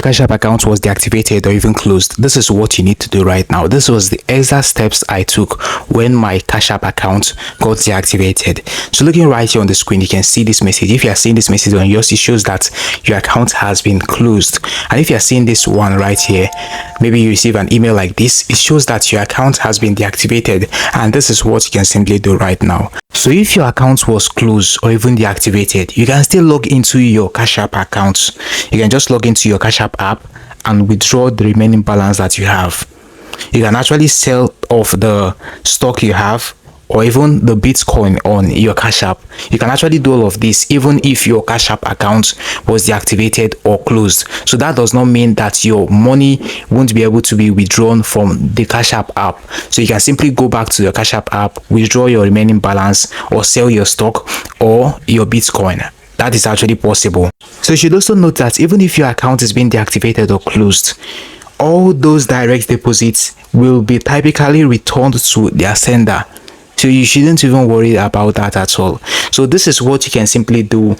Cash App account was deactivated or even closed, this is what you need to do right now. This was the exact steps I took when my Cash App account got deactivated. So looking right here on the screen, you can see this message. If you are seeing this message on yours, it shows that your account has been closed. And if you are seeing this one right here, maybe you receive an email like this, it shows that your account has been deactivated. And this is what you can simply do right now. So if your account was closed or even deactivated, you can still log into your Cash App account. You can just log into your Cash App app and withdraw the remaining balance that you have. You can actually sell off the stock you have or even the Bitcoin on your Cash App. You can actually do all of this even if your Cash App account was deactivated or closed. So that does not mean that your money won't be able to be withdrawn from the Cash App app. So you can simply go back to your Cash App app, withdraw your remaining balance, or sell your stock or your Bitcoin. That is actually possible. So you should also note that even if your account is being deactivated or closed, all those direct deposits will be typically returned to their sender. So you shouldn't even worry about that at all. So this is what you can simply do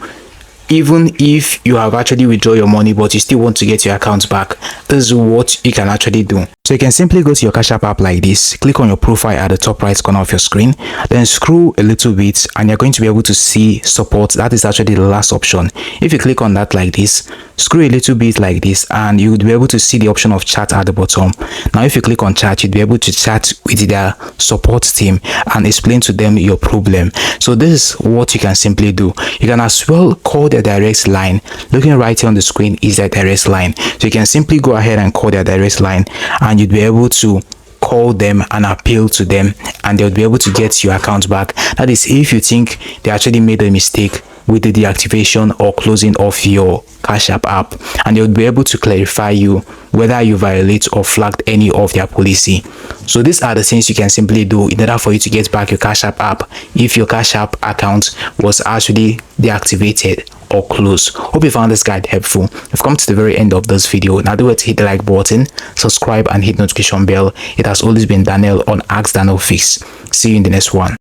even if you have actually withdrawn your money but you still want to get your account back. This is what you can actually do. So you can simply go to your Cash App app like this, click on your profile at the top right corner of your screen, then scroll a little bit and you're going to be able to see support. That is actually the last option. If you click on that like this, scroll a little bit like this, and you would be able to see the option of chat at the bottom. Now if you click on chat, you'd be able to chat with their support team and explain to them your problem. So this is what you can simply do. You can as well call their direct line. Looking right here on the screen is their direct line. So you can simply go ahead and call their direct line, and you'd be able to call them and appeal to them, and they'll be able to get your account back. That is if you think they actually made a mistake with the deactivation or closing of your Cash App app, and they'll be able to clarify you whether you violate or flagged any of their policy. So these are the things you can simply do in order for you to get back your Cash App app if your Cash App account was actually deactivated or closed. Hope you found this guide helpful. We've come to the very end of this video. Now do it to hit the like button, subscribe and hit notification bell. It has always been Daniel on Ask Daniel Fix. See you in the next one.